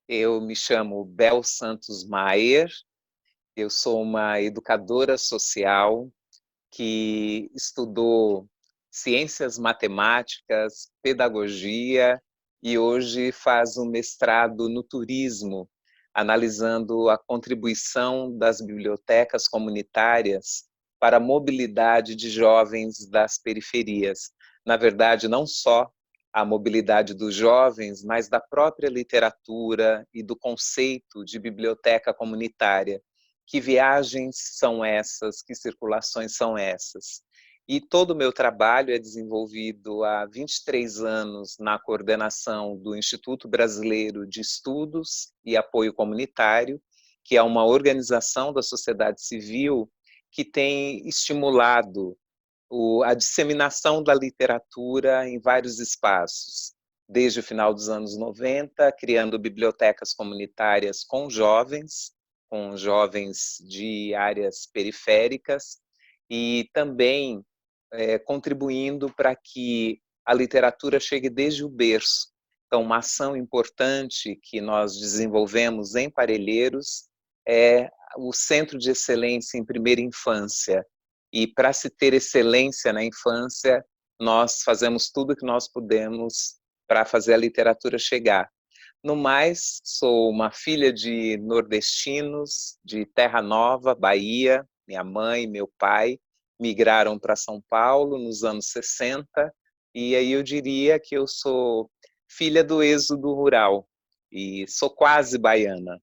Eu me chamo Bel Santos Maier, eu sou uma educadora social que estudou ciências matemáticas, pedagogia e hoje faz um mestrado no turismo, analisando a contribuição das bibliotecas comunitárias para a mobilidade de jovens das periferias. Na verdade, não só a mobilidade dos jovens, mas da própria literatura e do conceito de biblioteca comunitária. Que viagens são essas? Que circulações são essas? E todo o meu trabalho é desenvolvido há 23 anos na coordenação do Instituto Brasileiro de Estudos e Apoio Comunitário, que é uma organização da sociedade civil que tem estimulado a disseminação da literatura em vários espaços, desde o final dos anos 90, criando bibliotecas comunitárias com jovens de áreas periféricas, e também contribuindo para que a literatura chegue desde o berço. Então, uma ação importante que nós desenvolvemos em Parelheiros é o Centro de Excelência em Primeira Infância. E para se ter excelência na infância, nós fazemos tudo o que nós podemos para fazer a literatura chegar. No mais, sou uma filha de nordestinos, de Terra Nova, Bahia. Minha mãe e meu pai migraram para São Paulo nos anos 60, e aí eu diria que eu sou filha do êxodo rural, e sou quase baiana.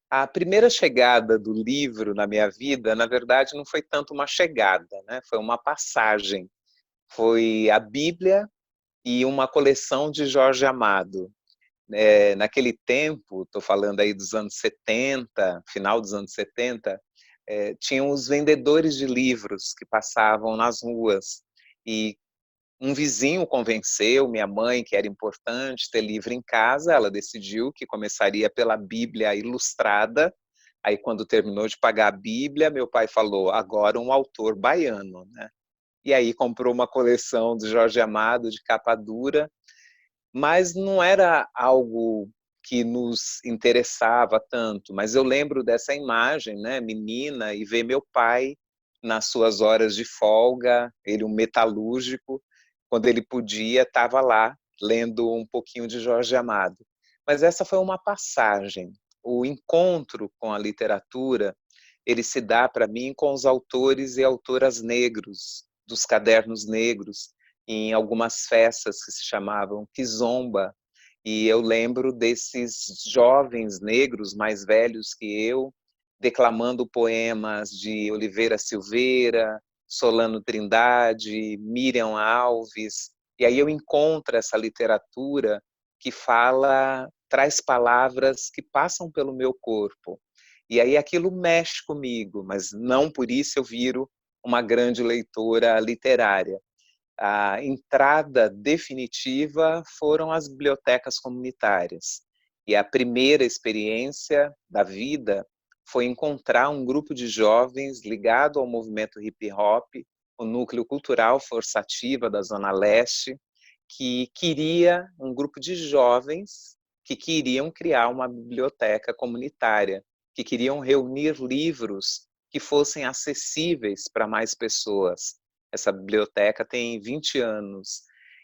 A primeira chegada do livro na minha vida, na verdade, não foi tanto uma chegada, né? Foi uma passagem. Foi a Bíblia e uma coleção de Jorge Amado. Naquele tempo, estou falando aí dos anos 70, final dos anos 70, tinham os vendedores de livros que passavam nas ruas. E um vizinho convenceu minha mãe que era importante ter livro em casa, ela decidiu que começaria pela Bíblia Ilustrada. Aí, quando terminou de pagar a Bíblia, meu pai falou, agora um autor baiano, né? E aí comprou uma coleção de Jorge Amado, de capa dura, mas não era algo que nos interessava tanto. Mas eu lembro dessa imagem, né, menina, e ver meu pai nas suas horas de folga, ele um metalúrgico, quando ele podia, estava lá lendo um pouquinho de Jorge Amado. Mas essa foi uma passagem. O encontro com a literatura, ele se dá para mim com os autores e autoras negros, dos cadernos negros, em algumas festas que se chamavam Kizomba, e eu lembro desses jovens negros mais velhos que eu, declamando poemas de Oliveira Silveira, Solano Trindade, Miriam Alves, e aí eu encontro essa literatura que fala, traz palavras que passam pelo meu corpo. E aí aquilo mexe comigo, mas não por isso eu viro uma grande leitora literária. A entrada definitiva foram as bibliotecas comunitárias. E a primeira experiência da vida foi encontrar um grupo de jovens ligado ao movimento hip hop, o núcleo cultural Força Ativa da Zona Leste, que queria um grupo de jovens que queriam criar uma biblioteca comunitária, que queriam reunir livros que fossem acessíveis para mais pessoas. Essa biblioteca tem 20 anos.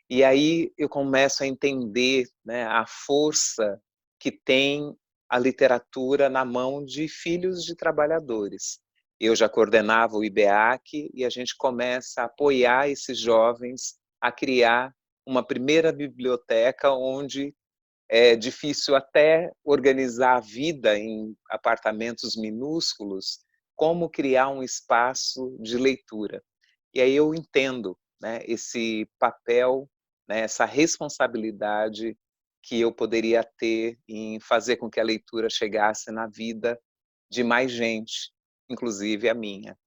E aí eu começo a entender, né, a força que tem a literatura na mão de filhos de trabalhadores. Eu já coordenava o IBEAC e a gente começa a apoiar esses jovens a criar uma primeira biblioteca onde é difícil até organizar a vida em apartamentos minúsculos, como criar um espaço de leitura. E aí eu entendo, né, esse papel, né, essa responsabilidade que eu poderia ter em fazer com que a leitura chegasse na vida de mais gente, inclusive a minha.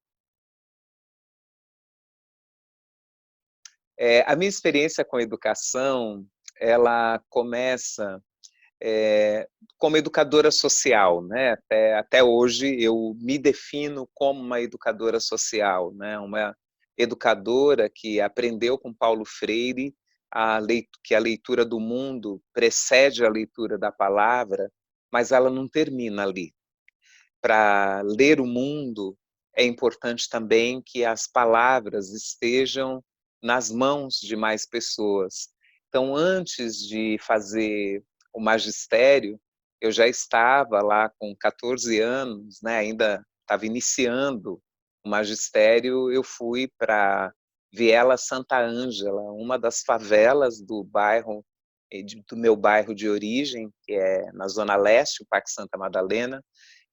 A minha experiência com a educação, ela começa como educadora social, né? Até hoje eu me defino como uma educadora social, né? Uma educadora que aprendeu com Paulo Freire que a leitura do mundo precede a leitura da palavra, mas ela não termina ali. Para ler o mundo, é importante também que as palavras estejam nas mãos de mais pessoas. Então, antes de fazer o magistério, eu já estava lá com 14 anos, né, ainda estava iniciando o magistério, eu fui para Viela Santa Ângela, uma das favelas do bairro, do meu bairro de origem, que é na Zona Leste, o Parque Santa Madalena,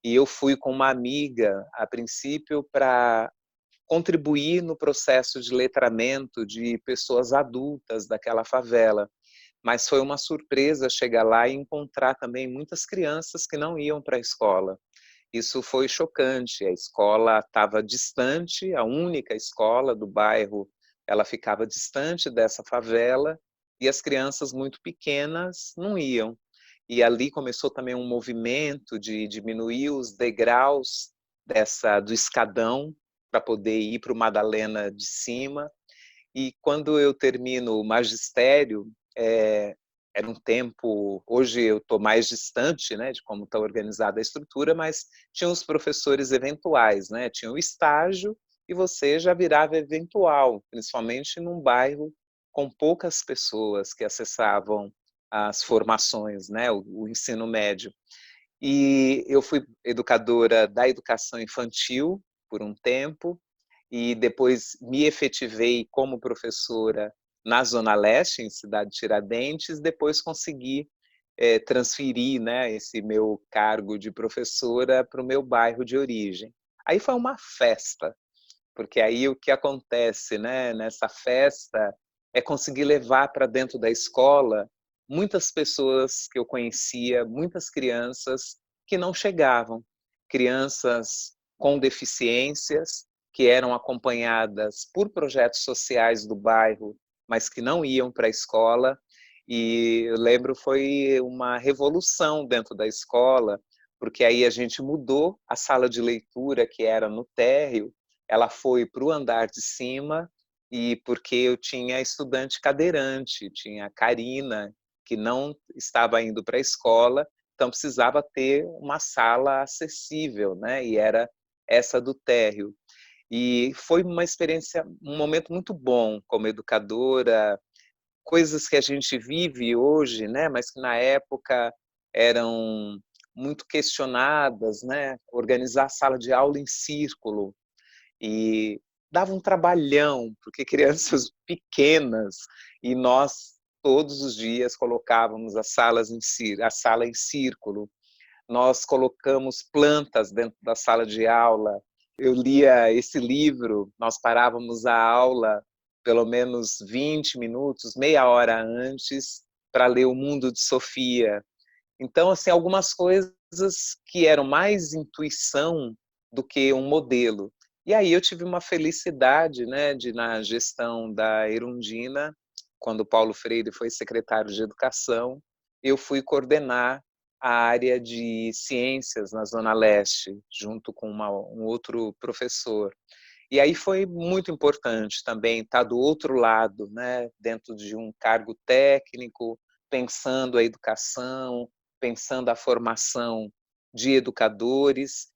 e eu fui com uma amiga, a princípio, para contribuir no processo de letramento de pessoas adultas daquela favela. Mas foi uma surpresa chegar lá e encontrar também muitas crianças que não iam para a escola. Isso foi chocante. A escola estava distante, a única escola do bairro, ela ficava distante dessa favela e as crianças muito pequenas não iam. E ali começou também um movimento de diminuir os degraus do escadão para poder ir para o Madalena de cima. E quando eu termino o magistério, era um tempo, hoje eu estou mais distante, né, de como está organizada a estrutura, mas tinha os professores eventuais, né, tinha o estágio e você já virava eventual, principalmente num bairro com poucas pessoas que acessavam as formações, né, o ensino médio. E eu fui educadora da educação infantil por um tempo, e depois me efetivei como professora na Zona Leste, em Cidade Tiradentes, depois consegui transferir, né, esse meu cargo de professora para o meu bairro de origem. Aí foi uma festa, porque aí o que acontece, né, nessa festa é conseguir levar para dentro da escola muitas pessoas que eu conhecia, muitas crianças que não chegavam, crianças com deficiências que eram acompanhadas por projetos sociais do bairro, mas que não iam para a escola. E eu lembro, foi uma revolução dentro da escola, porque aí a gente mudou a sala de leitura, que era no térreo, ela foi para o andar de cima, e porque eu tinha estudante cadeirante, tinha a Karina, que não estava indo para a escola, então precisava ter uma sala acessível, né? E era essa do térreo. E foi uma experiência, um momento muito bom como educadora, coisas que a gente vive hoje, né? Mas que na época eram muito questionadas, né? Organizar a sala de aula em círculo, e dava um trabalhão, porque crianças pequenas, e nós todos os dias colocávamos a sala em círculo, nós colocamos plantas dentro da sala de aula, eu lia esse livro, nós parávamos a aula pelo menos 20 minutos, meia hora antes, para ler O Mundo de Sofia. Então, assim, algumas coisas que eram mais intuição do que um modelo. E aí eu tive uma felicidade, né, de na gestão da Erundina, quando o Paulo Freire foi secretário de Educação, eu fui coordenar a área de ciências na Zona Leste, junto com um outro professor. E aí foi muito importante também estar do outro lado, né, dentro de um cargo técnico, pensando a educação, pensando a formação de educadores.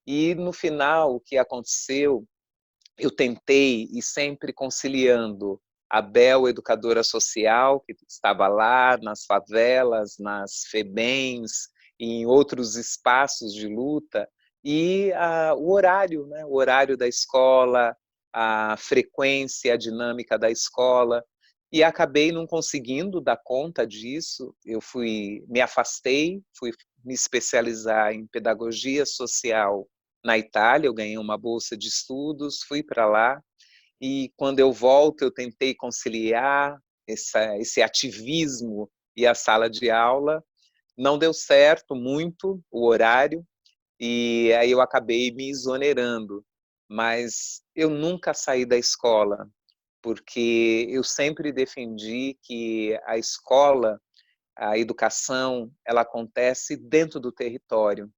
E no final, o que aconteceu, eu tentei, e sempre conciliando a Bel, educadora social, que estava lá nas favelas, nas FEBEMs, e em outros espaços de luta, e o horário, né? O horário da escola, a frequência, a dinâmica da escola, e acabei não conseguindo dar conta disso. Eu me afastei, fui me especializar em pedagogia social na Itália, eu ganhei uma bolsa de estudos, fui para lá, e quando eu volto eu tentei conciliar esse ativismo e a sala de aula, não deu certo muito o horário, e aí eu acabei me exonerando, mas eu nunca saí da escola, porque eu sempre defendi que a escola, a educação, ela acontece dentro do território.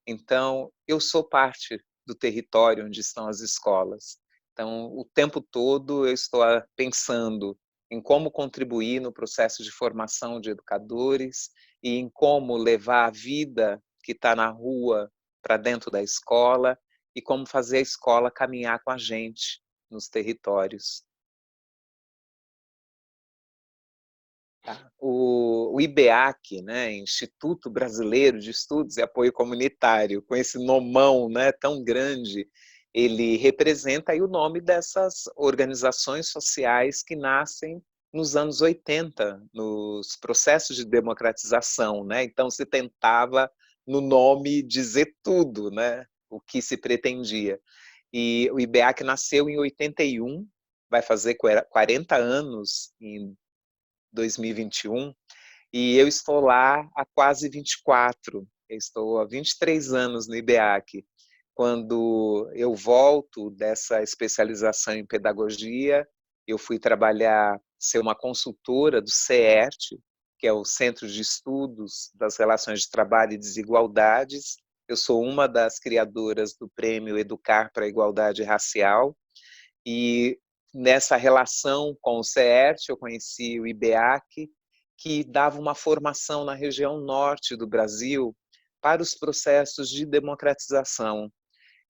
Então, eu sou parte do território onde estão as escolas. Então, o tempo todo eu estou pensando em como contribuir no processo de formação de educadores e em como levar a vida que está na rua para dentro da escola e como fazer a escola caminhar com a gente nos territórios. O IBEAC, né, Instituto Brasileiro de Estudos e Apoio Comunitário, com esse nomão, né, tão grande, ele representa aí o nome dessas organizações sociais que nascem nos anos 80, nos processos de democratização, né? Então se tentava no nome dizer tudo, né, o que se pretendia. E o IBEAC nasceu em 81, vai fazer 40 anos em 2021, e eu estou lá há quase 24. Eu estou há 23 anos no IBEAC. Quando eu volto dessa especialização em pedagogia, eu fui trabalhar, ser uma consultora do CERT, que é o Centro de Estudos das Relações de Trabalho e Desigualdades. Eu sou uma das criadoras do prêmio Educar para a Igualdade Racial, e nessa relação com o CERT, eu conheci o IBEAC, que dava uma formação na região norte do Brasil para os processos de democratização.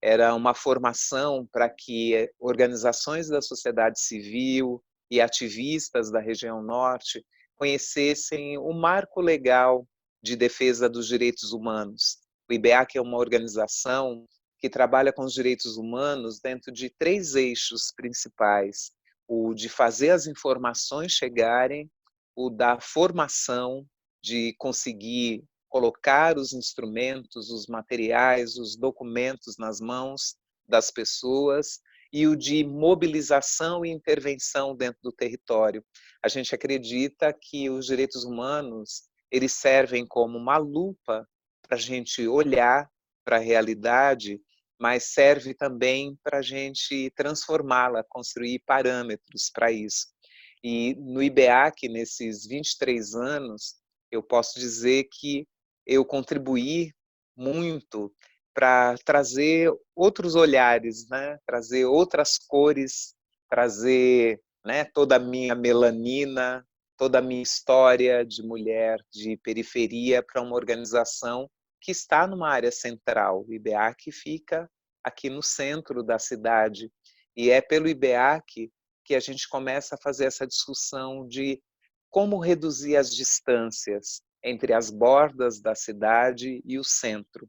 Era uma formação para que organizações da sociedade civil e ativistas da região norte conhecessem o marco legal de defesa dos direitos humanos. O IBEAC é uma organização que trabalha com os direitos humanos dentro de 3 eixos principais: o de fazer as informações chegarem, o da formação, de conseguir colocar os instrumentos, os materiais, os documentos nas mãos das pessoas, e o de mobilização e intervenção dentro do território. A gente acredita que os direitos humanos, eles servem como uma lupa para a gente olhar para a realidade, mas serve também para a gente transformá-la, construir parâmetros para isso. E no IBEAC, nesses 23 anos, eu posso dizer que eu contribuí muito para trazer outros olhares, né? Trazer outras cores, trazer, né, toda a minha melanina, toda a minha história de mulher de periferia para uma organização que está numa área central. O IBEAC fica aqui no centro da cidade, e é pelo IBEAC que a gente começa a fazer essa discussão de como reduzir as distâncias entre as bordas da cidade e o centro.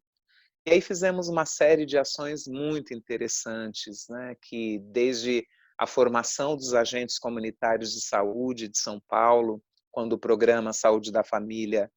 E aí fizemos uma série de ações muito interessantes, né, que desde a formação dos agentes comunitários de saúde de São Paulo, quando o programa Saúde da Família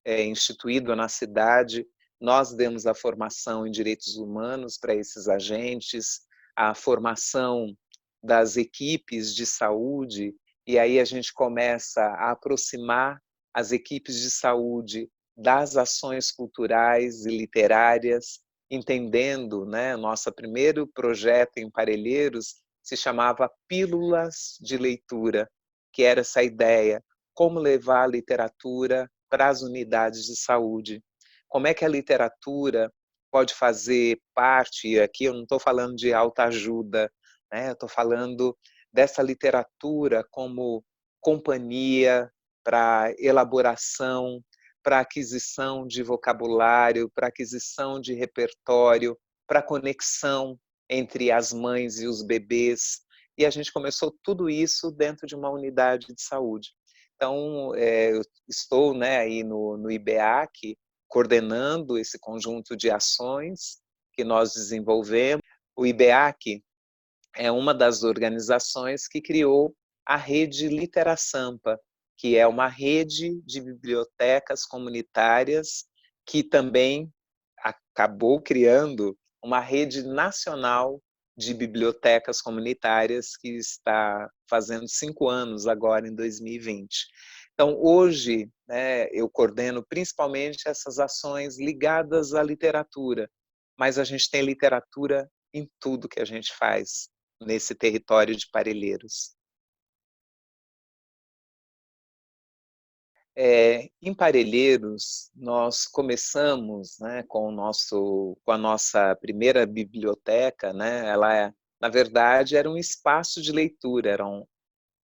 é instituído na cidade, nós demos a formação em direitos humanos para esses agentes, a formação das equipes de saúde, e aí a gente começa a aproximar as equipes de saúde das ações culturais e literárias, entendendo, né, nosso primeiro projeto em Parelheiros se chamava Pílulas de Leitura, que era essa ideia, como levar a literatura para as unidades de saúde. Como é que a literatura pode fazer parte, e aqui eu não estou falando de autoajuda, né? Eu estou falando dessa literatura como companhia para elaboração, para aquisição de vocabulário, para aquisição de repertório, para conexão entre as mães e os bebês. E a gente começou tudo isso dentro de uma unidade de saúde. Então, eu estou, né, aí no IBEAC, coordenando esse conjunto de ações que nós desenvolvemos. O IBEAC é uma das organizações que criou a rede Literasampa, que é uma rede de bibliotecas comunitárias que também acabou criando uma rede nacional de bibliotecas comunitárias que está fazendo 5 anos agora, em 2020. Então, hoje, né, eu coordeno principalmente essas ações ligadas à literatura, mas a gente tem literatura em tudo que a gente faz nesse território de Parelheiros. Em Parelheiros, nós começamos, né, com a nossa primeira biblioteca, né, ela, na verdade, era um espaço de leitura, eram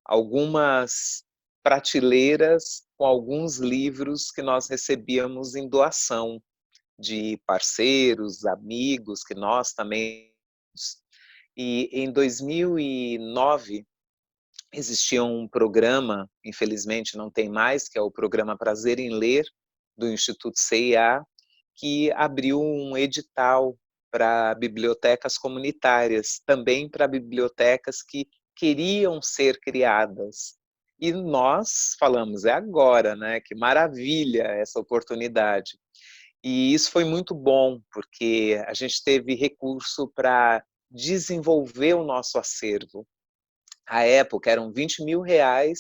algumas prateleiras com alguns livros que nós recebíamos em doação de parceiros, amigos, que nós também. E em 2009 existia um programa, infelizmente não tem mais, que é o programa Prazer em Ler, do Instituto CIA, que abriu um edital para bibliotecas comunitárias, também para bibliotecas que queriam ser criadas. E nós falamos, é agora, né? Que maravilha essa oportunidade. E isso foi muito bom, porque a gente teve recurso para desenvolver o nosso acervo. À época eram R$ 20.000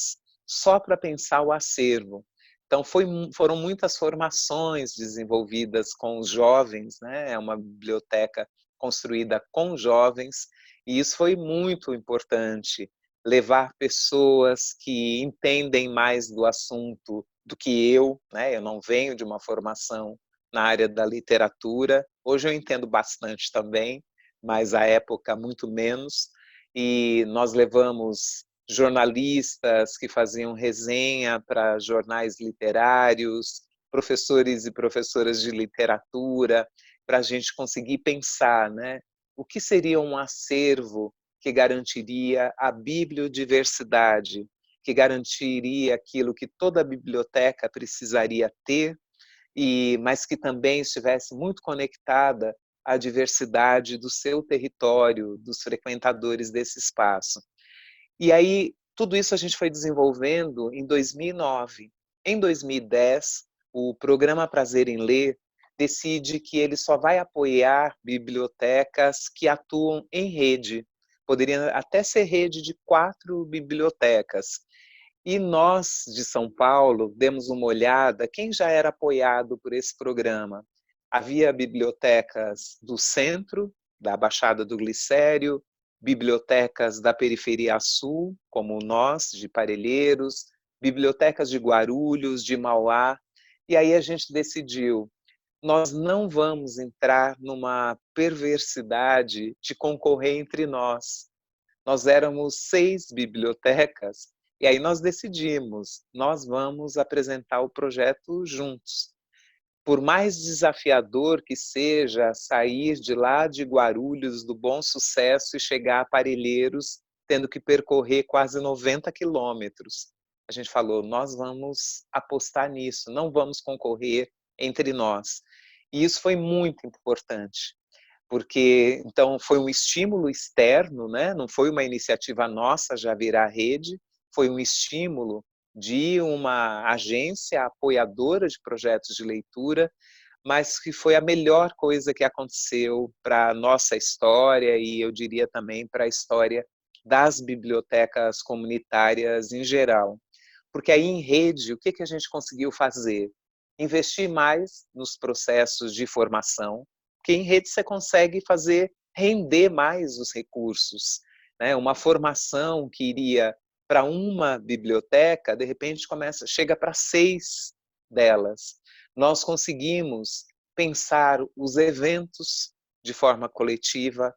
só para pensar o acervo. Então foram muitas formações desenvolvidas com os jovens, né? É uma biblioteca construída com jovens, e isso foi muito importante, levar pessoas que entendem mais do assunto do que eu, né? Eu não venho de uma formação na área da literatura, hoje eu entendo bastante também, mas à época muito menos, e nós levamos jornalistas que faziam resenha para jornais literários, professores e professoras de literatura, para a gente conseguir pensar, né, o que seria um acervo que garantiria a bibliodiversidade, que garantiria aquilo que toda biblioteca precisaria ter, mas que também estivesse muito conectada à diversidade do seu território, dos frequentadores desse espaço. E aí, tudo isso a gente foi desenvolvendo em 2009. Em 2010, o programa Prazer em Ler decide que ele só vai apoiar bibliotecas que atuam em rede. Poderia até ser rede de 4 bibliotecas. E nós, de São Paulo, demos uma olhada quem já era apoiado por esse programa. Havia bibliotecas do centro, da Baixada do Glicério, bibliotecas da periferia sul, como nós, de Parelheiros, bibliotecas de Guarulhos, de Mauá. E aí a gente decidiu, nós não vamos entrar numa perversidade de concorrer entre nós. Nós éramos 6 bibliotecas, e aí nós decidimos, nós vamos apresentar o projeto juntos. Por mais desafiador que seja sair de lá de Guarulhos, do Bom Sucesso, e chegar a Parelheiros, tendo que percorrer quase 90 quilômetros, a gente falou, nós vamos apostar nisso, não vamos concorrer entre nós. E isso foi muito importante, porque então foi um estímulo externo, né? Não foi uma iniciativa nossa já virar rede, foi um estímulo de uma agência apoiadora de projetos de leitura, mas que foi a melhor coisa que aconteceu para a nossa história e eu diria também para a história das bibliotecas comunitárias em geral. Porque aí em rede, o que a gente conseguiu fazer? Investir mais nos processos de formação, porque em rede você consegue fazer render mais os recursos, né? Uma formação que iria para uma biblioteca, de repente chega para 6 delas. Nós conseguimos pensar os eventos de forma coletiva,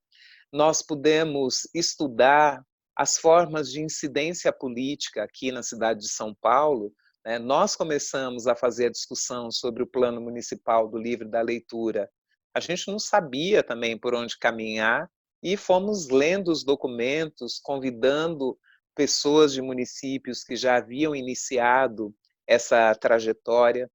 nós pudemos estudar as formas de incidência política aqui na cidade de São Paulo, né? Nós começamos a fazer a discussão sobre o plano municipal do livro e da leitura. A gente não sabia também por onde caminhar e fomos lendo os documentos, convidando pessoas de municípios que já haviam iniciado essa trajetória.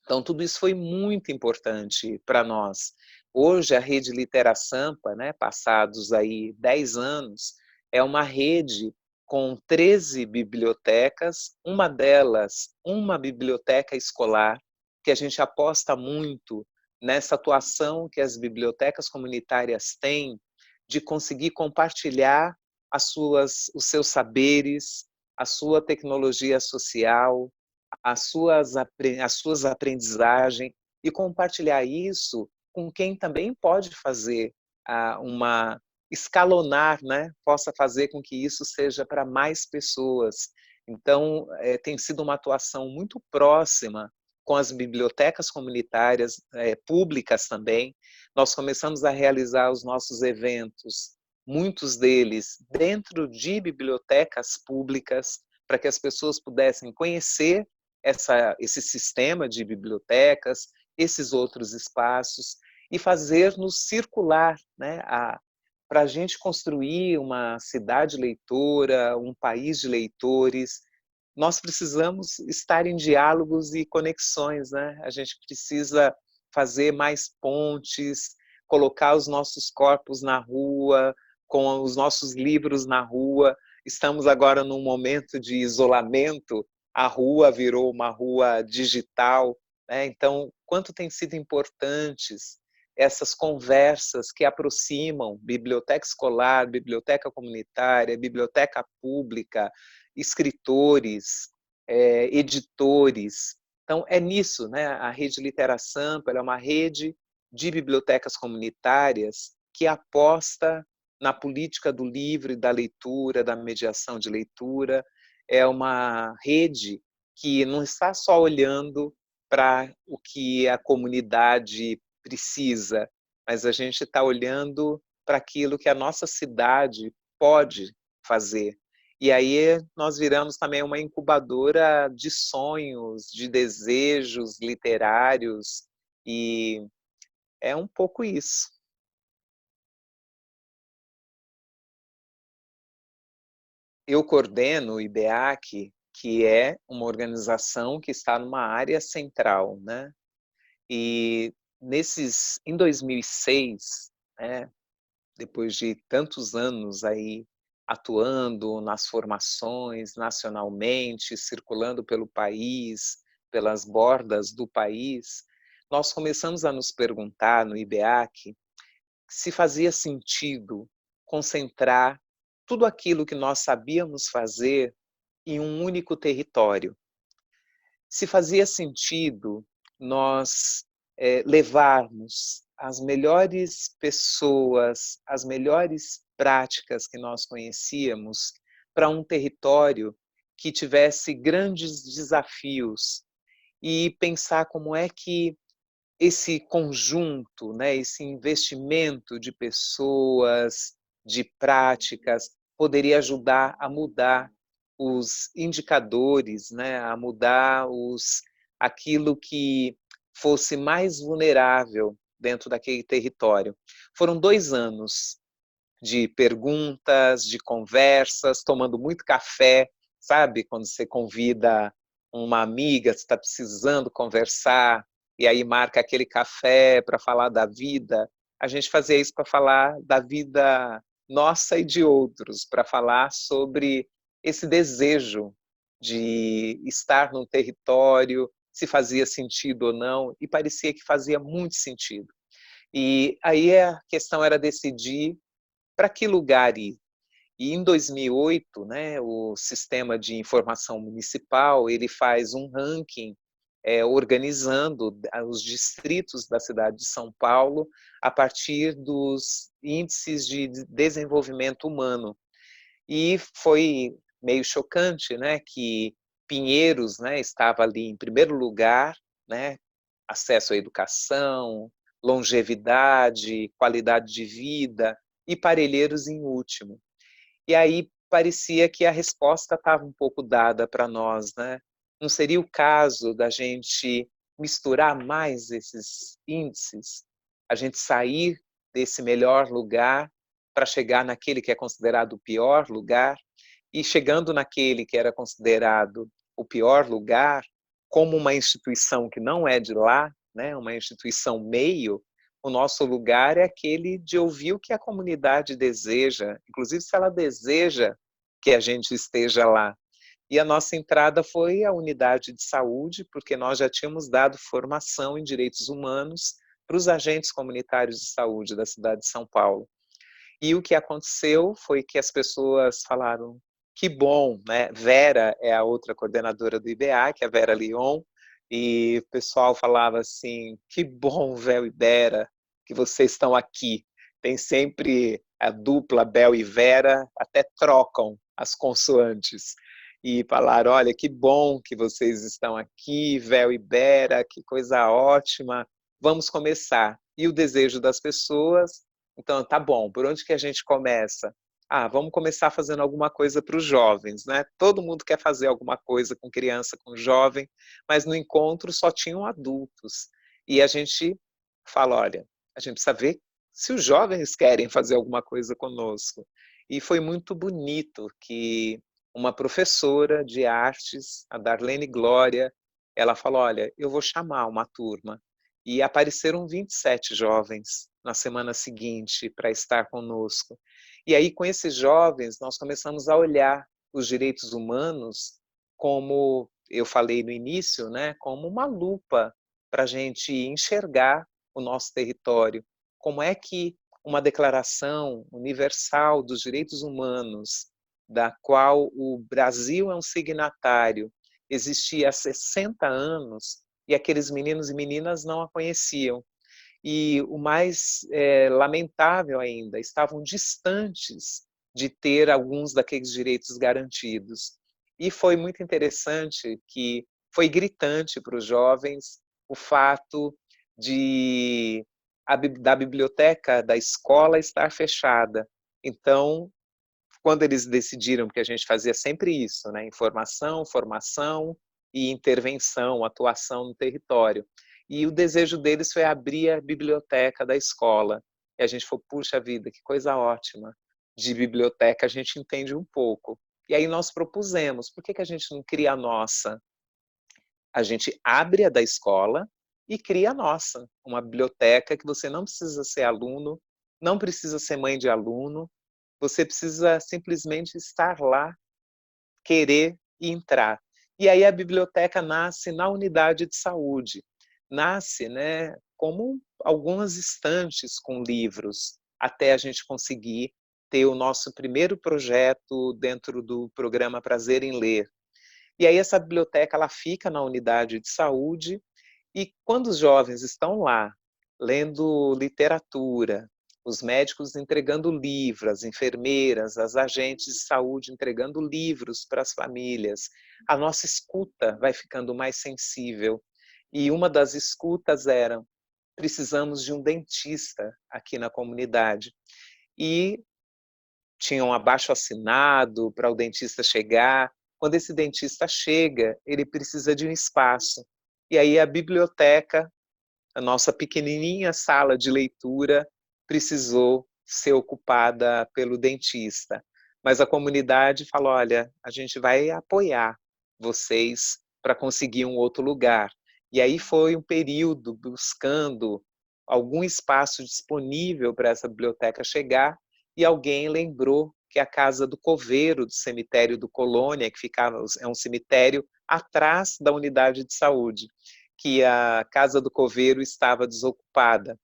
Então, tudo isso foi muito importante para nós. Hoje, a rede Litera Sampa, né, passados aí 10 anos, é uma rede com 13 bibliotecas, uma delas, uma biblioteca escolar, que a gente aposta muito nessa atuação que as bibliotecas comunitárias têm de conseguir compartilhar os seus saberes, a sua tecnologia social, as suas aprendizagens e compartilhar isso com quem também pode fazer uma escalonar, né? Possa fazer com que isso seja para mais pessoas. Então, tem sido uma atuação muito próxima com as bibliotecas comunitárias públicas também. Nós começamos a realizar os nossos eventos muitos deles dentro de bibliotecas públicas, para que as pessoas pudessem conhecer esse sistema de bibliotecas, esses outros espaços, e fazer-nos circular, né, para a gente construir uma cidade leitora, um país de leitores. Nós precisamos estar em diálogos e conexões, né? A gente precisa fazer mais pontes, colocar os nossos corpos na rua, com os nossos livros na rua. Estamos agora num momento de isolamento, a rua virou uma rua digital, né? Então, quanto tem sido importantes essas conversas que aproximam biblioteca escolar, biblioteca comunitária, biblioteca pública, escritores, editores. Então, é nisso, né? A Rede Litera Sampa é uma rede de bibliotecas comunitárias que aposta na política do livro e da leitura, da mediação de leitura. É uma rede que não está só olhando para o que a comunidade precisa, mas a gente está olhando para aquilo que a nossa cidade pode fazer. E aí nós viramos também uma incubadora de sonhos, de desejos literários, e é um pouco isso. Eu coordeno o IBEAC, que é uma organização que está numa área central, né? E em 2006, né, depois de tantos anos aí atuando nas formações nacionalmente, circulando pelo país, pelas bordas do país, nós começamos a nos perguntar no IBEAC se fazia sentido concentrar tudo aquilo que nós sabíamos fazer em um único território. Se fazia sentido nós levarmos as melhores pessoas, as melhores práticas que nós conhecíamos para um território que tivesse grandes desafios e pensar como é que esse conjunto, né, esse investimento de pessoas, de práticas, poderia ajudar a mudar os indicadores, né, a mudar aquilo que fosse mais vulnerável dentro daquele território. Foram 2 anos de perguntas, de conversas, tomando muito café, sabe? Quando você convida uma amiga, você está precisando conversar, e aí marca aquele café para falar da vida. A gente fazia isso para falar da vida nossa e de outros, para falar sobre esse desejo de estar num território, se fazia sentido ou não, e parecia que fazia muito sentido. E aí a questão era decidir para que lugar ir. E em 2008, né, o Sistema de Informação Municipal ele faz um ranking organizando os distritos da cidade de São Paulo a partir dos índices de desenvolvimento humano. E foi meio chocante, né, que Pinheiros, né, estava ali em primeiro lugar, né, acesso à educação, longevidade, qualidade de vida, e Parelheiros em último. E aí parecia que a resposta estava um pouco dada para nós, né? Não seria o caso da gente misturar mais esses índices, a gente sair desse melhor lugar para chegar naquele que é considerado o pior lugar, e chegando naquele que era considerado o pior lugar, como uma instituição que não é de lá, né, uma instituição meio, o nosso lugar é aquele de ouvir o que a comunidade deseja, inclusive se ela deseja que a gente esteja lá. E a nossa entrada foi a unidade de saúde, porque nós já tínhamos dado formação em direitos humanos para os agentes comunitários de saúde da cidade de São Paulo. E o que aconteceu foi que as pessoas falaram, que bom, né? Vera é a outra coordenadora do IBA, que é a Vera Leon, e o pessoal falava assim, que bom, Vel e Vera, que vocês estão aqui. Tem sempre a dupla Bel e Vera, até trocam as consoantes. E falaram, olha, que bom que vocês estão aqui, Vel e Vera, que coisa ótima, vamos começar. E o desejo das pessoas, Então, tá bom, por onde que a gente começa? Ah, vamos começar fazendo alguma coisa para os jovens, né? Todo mundo quer fazer alguma coisa com criança, com jovem, mas no encontro só tinham adultos. E a gente fala, olha, a gente precisa ver se os jovens querem fazer alguma coisa conosco. E foi muito bonito que uma professora de artes, a Darlene Glória, ela falou, olha, eu vou chamar uma turma. E apareceram 27 jovens na semana seguinte para estar conosco. E aí, com esses jovens, nós começamos a olhar os direitos humanos como eu falei no início, né, como uma lupa para a gente enxergar o nosso território. Como é que uma declaração universal dos direitos humanos, da qual o Brasil é um signatário, existia há 60 anos, e aqueles meninos e meninas não a conheciam. E o mais lamentável ainda, estavam distantes de ter alguns daqueles direitos garantidos. E foi muito interessante que foi gritante para os jovens o fato da biblioteca da escola estar fechada. Então, quando eles decidiram, porque a gente fazia sempre isso, né? Informação, formação e intervenção, atuação no território. E o desejo deles foi abrir a biblioteca da escola. E a gente falou, puxa vida, que coisa ótima. De biblioteca a gente entende um pouco. E aí nós propusemos, por que a gente não cria a nossa? A gente abre a da escola e cria a nossa, uma biblioteca que você não precisa ser aluno, não precisa ser mãe de aluno, você precisa simplesmente estar lá, querer e entrar. E aí a biblioteca nasce na unidade de saúde. Nasce, né, como algumas estantes com livros, até a gente conseguir ter o nosso primeiro projeto dentro do programa Prazer em Ler. E aí essa biblioteca ela fica na unidade de saúde e quando os jovens estão lá lendo literatura, os médicos entregando livros, as enfermeiras, as agentes de saúde entregando livros para as famílias, a nossa escuta vai ficando mais sensível. E uma das escutas era: precisamos de um dentista aqui na comunidade. E tinha um abaixo-assinado para o dentista chegar. Quando esse dentista chega, ele precisa de um espaço. E aí a biblioteca, a nossa pequenininha sala de leitura, precisou ser ocupada pelo dentista. Mas a comunidade falou: olha, a gente vai apoiar vocês para conseguir um outro lugar. E aí foi um período buscando algum espaço disponível para essa biblioteca chegar, e alguém lembrou que a Casa do Coveiro, do cemitério do Colônia, que ficava, é um cemitério atrás da unidade de saúde, que a Casa do Coveiro estava desocupada.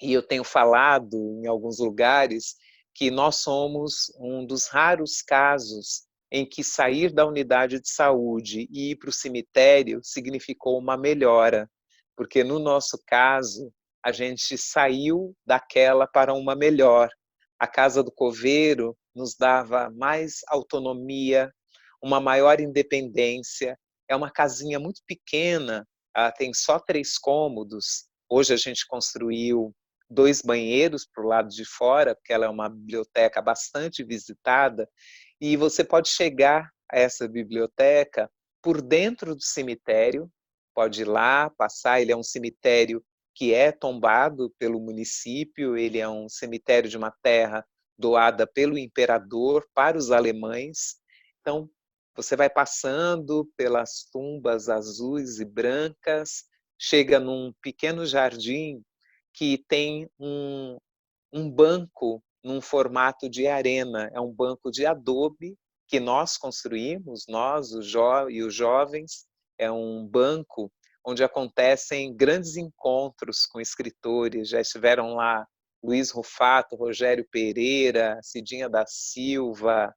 E eu tenho falado em alguns lugares que nós somos um dos raros casos em que sair da unidade de saúde e ir para o cemitério significou uma melhora, porque no nosso caso, a gente saiu daquela para uma melhor. A Casa do Coveiro nos dava mais autonomia, uma maior independência. É uma casinha muito pequena, tem só 3 cômodos. Hoje a gente construiu 2 banheiros para o lado de fora, porque ela é uma biblioteca bastante visitada, e você pode chegar a essa biblioteca por dentro do cemitério, pode ir lá, passar, ele é um cemitério que é tombado pelo município, ele é um cemitério de uma terra doada pelo imperador para os alemães. Então, você vai passando pelas tumbas azuis e brancas, chega num pequeno jardim que tem um banco num formato de arena, é um banco de adobe que nós construímos, nós e os jovens, é um banco onde acontecem grandes encontros com escritores, já estiveram lá Luiz Rufato, Rogério Pereira, Cidinha da Silva,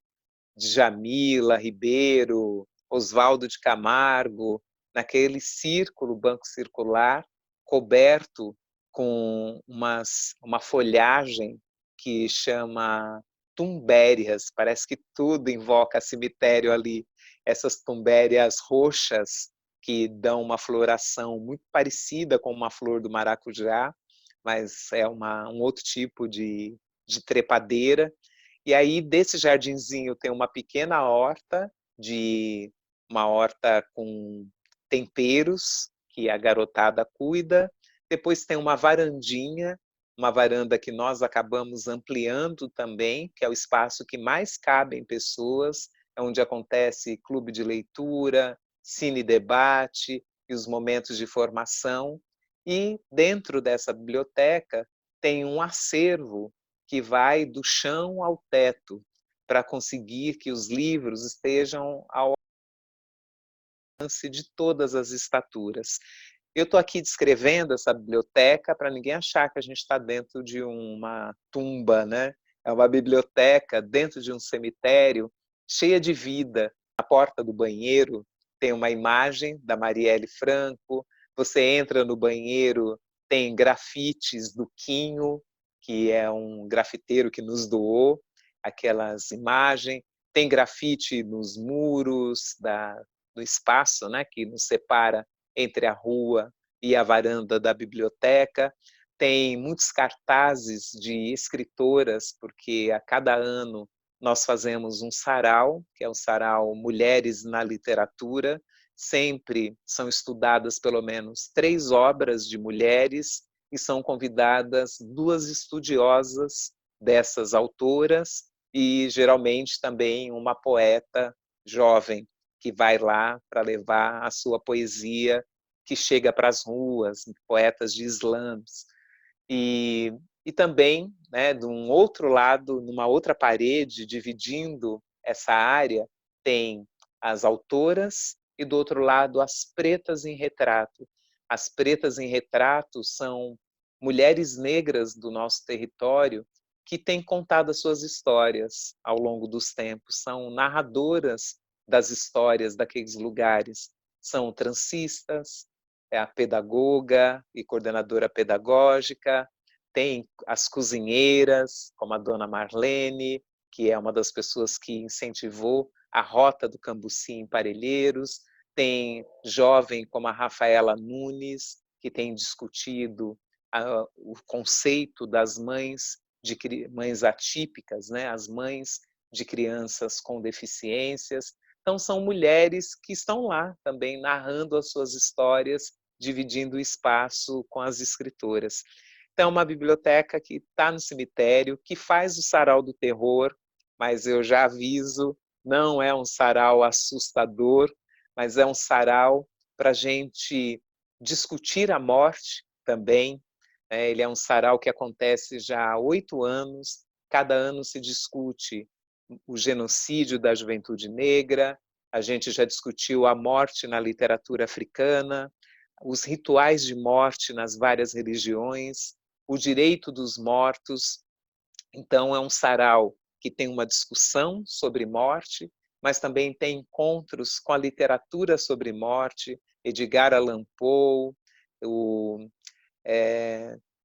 Djamila Ribeiro, Oswaldo de Camargo, naquele círculo, banco circular, coberto com uma folhagem que chama tumbérias, parece que tudo invoca cemitério ali. Essas tumbérias roxas que dão uma floração muito parecida com uma flor do maracujá, mas é um outro tipo de trepadeira. E aí, desse jardinzinho, tem uma pequena horta, uma horta com temperos, que a garotada cuida. Depois tem uma varanda que nós acabamos ampliando também, que é o espaço que mais cabem pessoas, é onde acontece clube de leitura, cine debate e os momentos de formação. E dentro dessa biblioteca tem um acervo que vai do chão ao teto, para conseguir que os livros estejam ao alcance de todas as estaturas. Eu estou aqui descrevendo essa biblioteca para ninguém achar que a gente está dentro de uma tumba, né? É uma biblioteca dentro de um cemitério, cheia de vida. Na porta do banheiro tem uma imagem da Marielle Franco. Você entra no banheiro, tem grafites do Quinho, que é um grafiteiro que nos doou aquelas imagens. Tem grafite nos muros do espaço, né, que nos separa entre a rua e a varanda da biblioteca. Tem muitos cartazes de escritoras, porque a cada ano nós fazemos um sarau, que é o sarau Mulheres na Literatura. Sempre são estudadas pelo menos 3 obras de mulheres e são convidadas 2 estudiosas dessas autoras e geralmente também uma poeta jovem que vai lá para levar a sua poesia, que chega para as ruas, poetas de slams. E também, né, de um outro lado, numa outra parede, dividindo essa área, tem as autoras e do outro lado as pretas em retrato. As pretas em retrato são mulheres negras do nosso território que têm contado as suas histórias ao longo dos tempos, são narradoras das histórias daqueles lugares. São transistas, é a pedagoga e coordenadora pedagógica, tem as cozinheiras, como a dona Marlene, que é uma das pessoas que incentivou a rota do Cambuci em Parelheiros, tem jovem como a Rafaela Nunes, que tem discutido o conceito das mães atípicas, né? As mães de crianças com deficiências. Então, são mulheres que estão lá também narrando as suas histórias, dividindo o espaço com as escritoras. Então, é uma biblioteca que está no cemitério, que faz o sarau do terror, mas eu já aviso, não é um sarau assustador, mas é um sarau para a gente discutir a morte também. Ele é um sarau que acontece já há 8 anos, cada ano se discute o genocídio da juventude negra, a gente já discutiu a morte na literatura africana, os rituais de morte nas várias religiões, o direito dos mortos. Então, é um sarau que tem uma discussão sobre morte, mas também tem encontros com a literatura sobre morte, Edgar Allan Poe, o,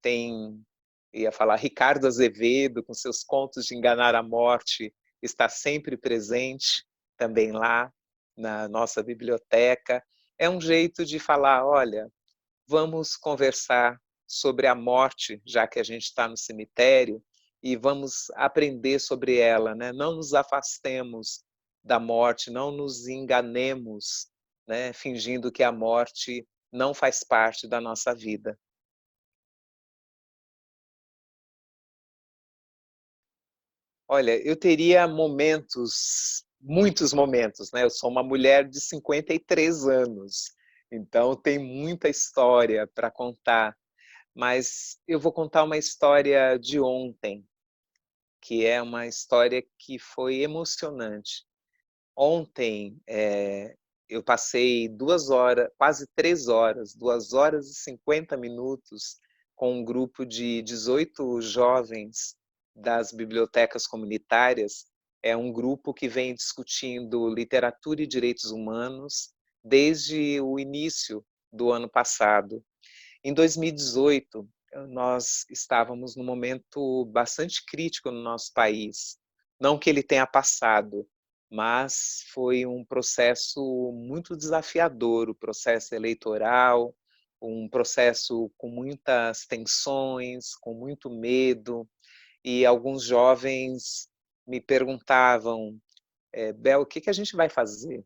tem, ia falar, Ricardo Azevedo, com seus contos de enganar a morte, está sempre presente também lá na nossa biblioteca. É um jeito de falar, olha, vamos conversar sobre a morte, já que a gente está no cemitério, e vamos aprender sobre ela, né? Não nos afastemos da morte, não nos enganemos, né? Fingindo que a morte não faz parte da nossa vida. Olha, eu teria momentos, muitos momentos, né? Eu sou uma mulher de 53 anos, então tem muita história para contar. Mas eu vou contar uma história de ontem, que é uma história que foi emocionante. Ontem, eu passei 2 horas, quase 3 horas, 2 horas e 50 minutos com um grupo de 18 jovens das bibliotecas comunitárias. É um grupo que vem discutindo literatura e direitos humanos desde o início do ano passado. Em 2018, nós estávamos num momento bastante crítico no nosso país. Não que ele tenha passado, mas foi um processo muito desafiador, o processo eleitoral, um processo com muitas tensões, com muito medo, e alguns jovens me perguntavam, Bel, o que que a gente vai fazer?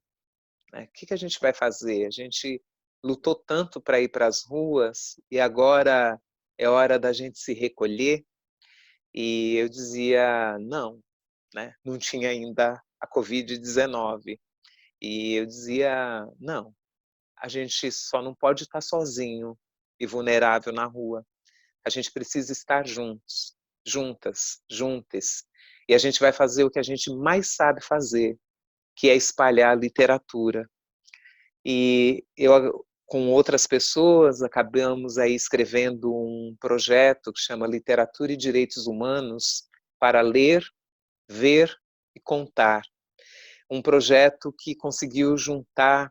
O que que a gente vai fazer? A gente lutou tanto para ir para as ruas e agora é hora da gente se recolher? E eu dizia, não, né? Não tinha ainda a Covid-19. E eu dizia, não, a gente só não pode estar sozinho e vulnerável na rua. A gente precisa estar juntos, juntas, juntes. E a gente vai fazer o que a gente mais sabe fazer, que é espalhar a literatura. E eu, com outras pessoas, acabamos aí escrevendo um projeto que chama Literatura e Direitos Humanos para ler, ver e contar. Um projeto que conseguiu juntar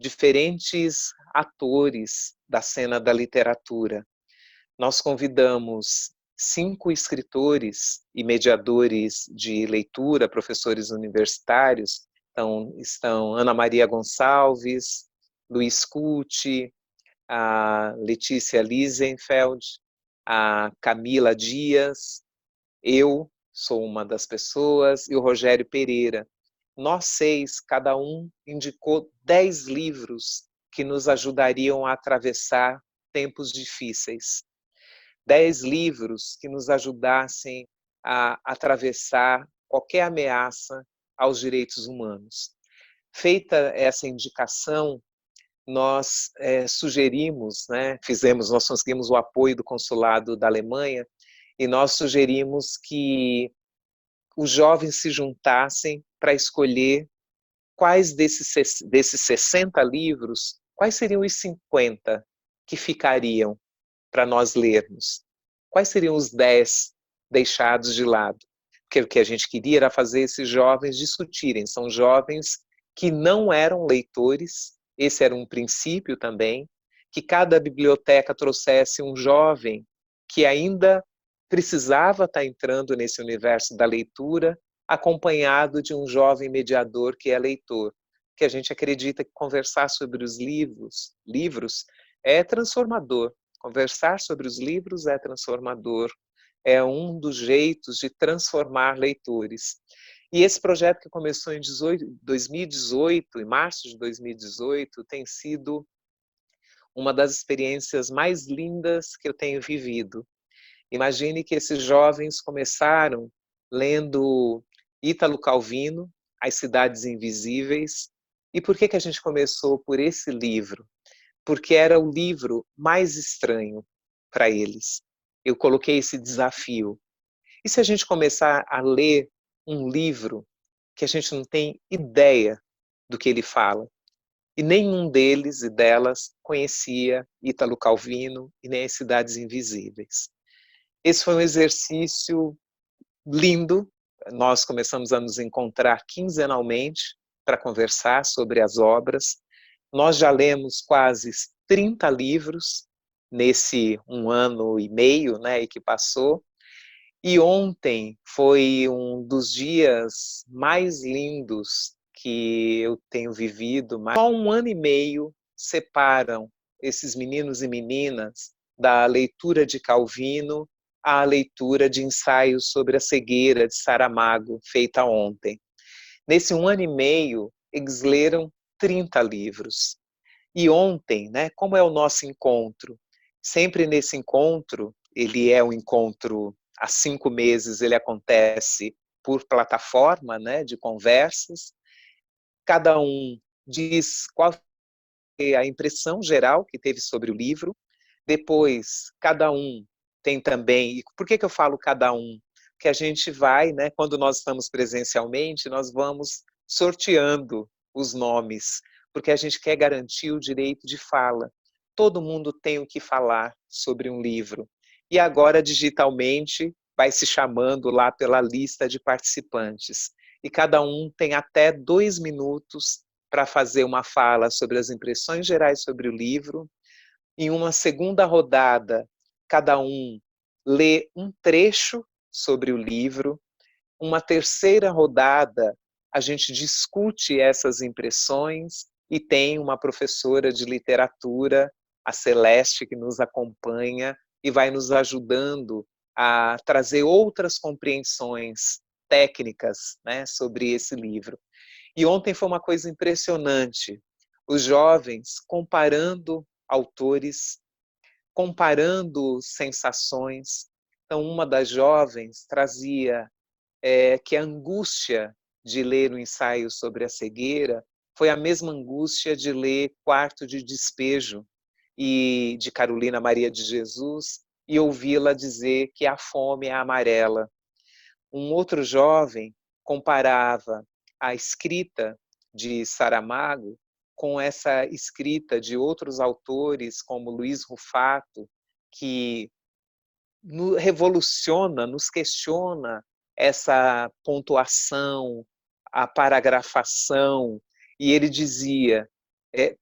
diferentes atores da cena da literatura. Nós convidamos 5 escritores e mediadores de leitura, professores universitários. Então, estão Ana Maria Gonçalves, Luiz Cucci, a Letícia Liesenfeld, a Camila Dias, eu sou uma das pessoas, e o Rogério Pereira. Nós 6, cada um indicou 10 livros que nos ajudariam a atravessar tempos difíceis. 10 livros que nos ajudassem a atravessar qualquer ameaça aos direitos humanos. Feita essa indicação, nós sugerimos, né, nós conseguimos o apoio do consulado da Alemanha, e nós sugerimos que os jovens se juntassem para escolher quais desses 60 livros, quais seriam os 50 que ficariam para nós lermos? Quais seriam os 10 deixados de lado? Porque o que a gente queria era fazer esses jovens discutirem. São jovens que não eram leitores, esse era um princípio também, que cada biblioteca trouxesse um jovem que ainda precisava estar entrando nesse universo da leitura, acompanhado de um jovem mediador que é leitor. Que a gente acredita que conversar sobre os livros é transformador. Conversar sobre os livros é transformador, é um dos jeitos de transformar leitores. E esse projeto que começou em 2018, em março de 2018, tem sido uma das experiências mais lindas que eu tenho vivido. Imagine que esses jovens começaram lendo Ítalo Calvino, As Cidades Invisíveis. E por que a gente começou por esse livro? Porque era o livro mais estranho para eles. Eu coloquei esse desafio. E se a gente começar a ler um livro que a gente não tem ideia do que ele fala? E nenhum deles e delas conhecia Ítalo Calvino e nem as Cidades Invisíveis. Esse foi um exercício lindo. Nós começamos a nos encontrar quinzenalmente para conversar sobre as obras. Nós já lemos quase 30 livros nesse 1 ano e meio, né, que passou. E ontem foi um dos dias mais lindos que eu tenho vivido. Mas só 1 ano e meio separam esses meninos e meninas da leitura de Calvino à leitura de ensaios sobre a cegueira de Saramago, feita ontem. Nesse 1 ano e meio, eles leram 30 livros. E ontem, né, como é o nosso encontro? Sempre nesse encontro, ele é um encontro há 5 meses, ele acontece por plataforma, né, de conversas. Cada um diz qual é a impressão geral que teve sobre o livro. Depois, cada um tem também... E por que eu falo cada um? Porque a gente vai, né, quando nós estamos presencialmente, nós vamos sorteando os nomes, porque a gente quer garantir o direito de fala. Todo mundo tem o que falar sobre um livro. E agora, digitalmente, vai se chamando lá pela lista de participantes. E cada um tem até 2 minutos para fazer uma fala sobre as impressões gerais sobre o livro. Em uma segunda rodada, cada um lê um trecho sobre o livro. Uma terceira rodada, a gente discute essas impressões e tem uma professora de literatura a Celeste que nos acompanha e vai nos ajudando a trazer outras compreensões técnicas, né, sobre esse livro. E ontem foi uma coisa impressionante, os jovens comparando autores, comparando sensações. Então, uma das jovens trazia que a angústia de ler o ensaio sobre a cegueira foi a mesma angústia de ler Quarto de Despejo e de Carolina Maria de Jesus e ouvi-la dizer que a fome é amarela. Um outro jovem comparava a escrita de Saramago com essa escrita de outros autores, como Luiz Rufato, que revoluciona, nos questiona essa pontuação, a paragrafação, e ele dizia,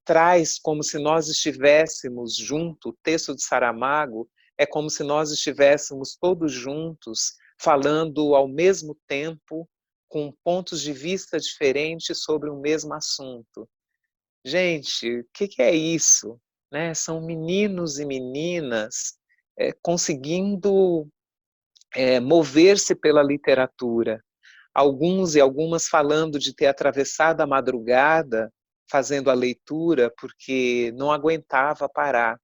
traz como se nós estivéssemos junto, o texto de Saramago é como se nós estivéssemos todos juntos, falando ao mesmo tempo, com pontos de vista diferentes sobre o mesmo assunto. Gente, o que é isso? Né? São meninos e meninas conseguindo mover-se pela literatura. Alguns e algumas falando de ter atravessado a madrugada fazendo a leitura porque não aguentava parar.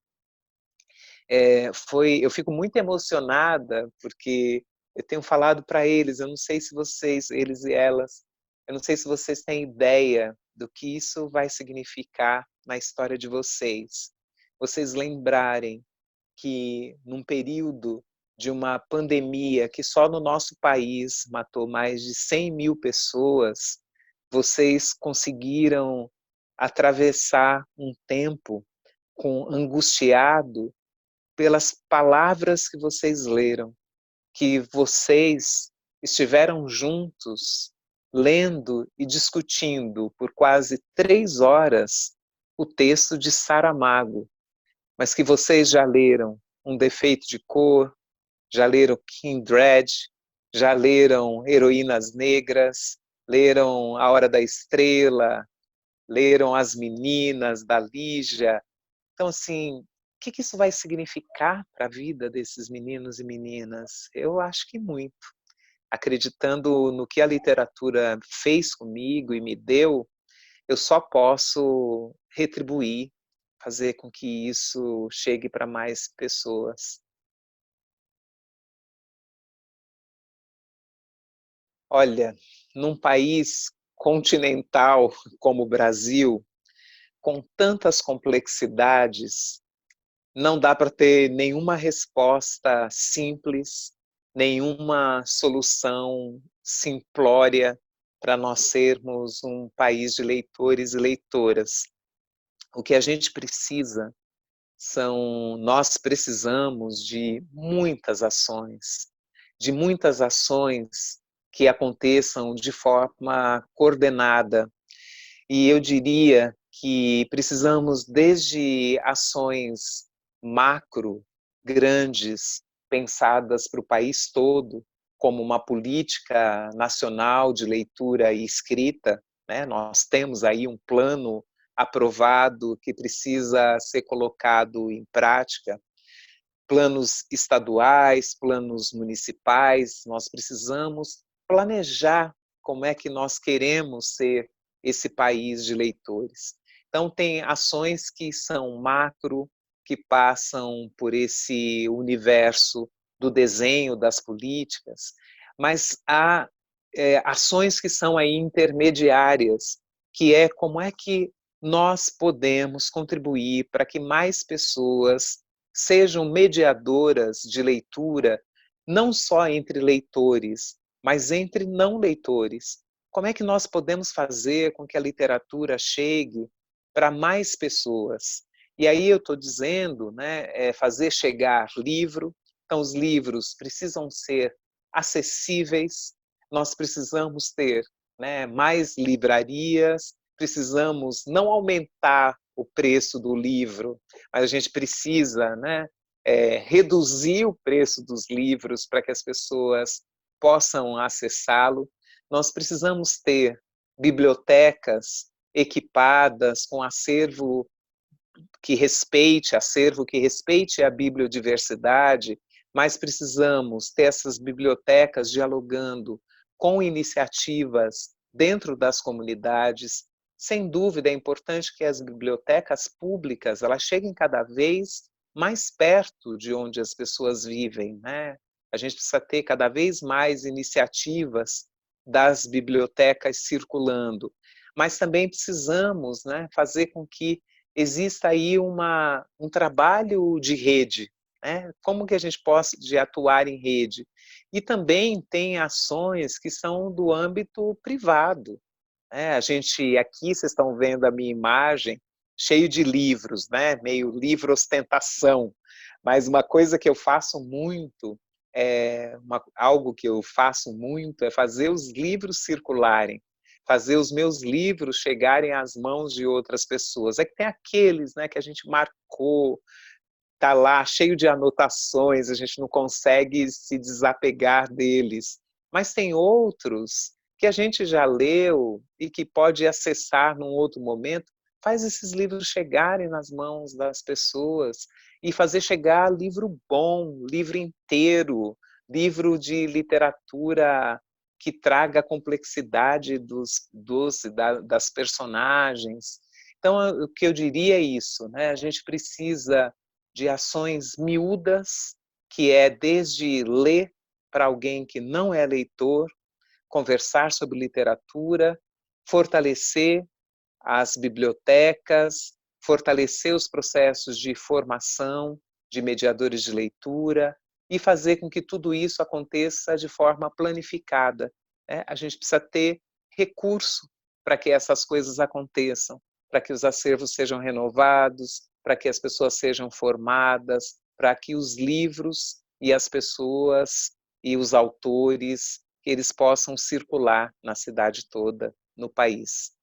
Eu fico muito emocionada porque eu tenho falado para eles, eu não sei se vocês, eles e elas, eu não sei se vocês têm ideia do que isso vai significar na história de vocês. Vocês lembrarem que num período de uma pandemia que só no nosso país matou mais de 100 mil pessoas, vocês conseguiram atravessar um tempo angustiado pelas palavras que vocês leram, que vocês estiveram juntos lendo e discutindo por quase 3 horas o texto de Saramago, mas que vocês já leram Um Defeito de Cor, já leram Kindred, já leram Heroínas Negras, leram A Hora da Estrela, leram As Meninas, da Lígia. Então, assim, o que isso vai significar para a vida desses meninos e meninas? Eu acho que muito. Acreditando no que a literatura fez comigo e me deu, eu só posso retribuir, fazer com que isso chegue para mais pessoas. Olha, num país continental como o Brasil, com tantas complexidades, não dá para ter nenhuma resposta simples, nenhuma solução simplória para nós sermos um país de leitores e leitoras. O que a gente precisa nós precisamos de muitas ações que aconteçam de forma coordenada. E eu diria que precisamos desde ações macro, grandes, pensadas para o país todo, como uma política nacional de leitura e escrita, né? Nós temos aí um plano aprovado que precisa ser colocado em prática, planos estaduais, planos municipais, nós precisamos planejar como é que nós queremos ser esse país de leitores. Então, tem ações que são macro, que passam por esse universo do desenho das políticas, mas há ações que são aí intermediárias, que é como é que nós podemos contribuir para que mais pessoas sejam mediadoras de leitura, não só entre leitores, mas entre não leitores. Como é que nós podemos fazer com que a literatura chegue para mais pessoas? E aí eu estou dizendo, né, fazer chegar livro. Então, os livros precisam ser acessíveis, nós precisamos ter, né, mais livrarias, precisamos não aumentar o preço do livro, mas a gente precisa, né, reduzir o preço dos livros para que as pessoas possam acessá-lo. Nós precisamos ter bibliotecas equipadas com acervo que respeite acervo, que respeite a bibliodiversidade, mas precisamos ter essas bibliotecas dialogando com iniciativas dentro das comunidades. Sem dúvida, é importante que as bibliotecas públicas elas cheguem cada vez mais perto de onde as pessoas vivem, né? A gente precisa ter cada vez mais iniciativas das bibliotecas circulando, mas também precisamos, né, fazer com que exista aí um trabalho de rede, né? Como que a gente pode atuar em rede? E também tem ações que são do âmbito privado, né? A gente, aqui vocês estão vendo a minha imagem, cheio de livros, né? Meio livro ostentação, mas uma coisa que eu faço muito, algo que eu faço muito é fazer os livros circularem, fazer os meus livros chegarem às mãos de outras pessoas. É que tem aqueles, né, que a gente marcou, tá lá cheio de anotações, a gente não consegue se desapegar deles. Mas tem outros que a gente já leu e que pode acessar num outro momento. Faz esses livros chegarem nas mãos das pessoas e fazer chegar livro bom, livro inteiro, livro de literatura que traga a complexidade das personagens. Então, o que eu diria é isso, né? A gente precisa de ações miúdas, que é desde ler para alguém que não é leitor, conversar sobre literatura, fortalecer as bibliotecas, fortalecer os processos de formação de mediadores de leitura e fazer com que tudo isso aconteça de forma planificada, né? A gente precisa ter recurso para que essas coisas aconteçam, para que os acervos sejam renovados, para que as pessoas sejam formadas, para que os livros e as pessoas e os autores, que eles possam circular na cidade toda, no país.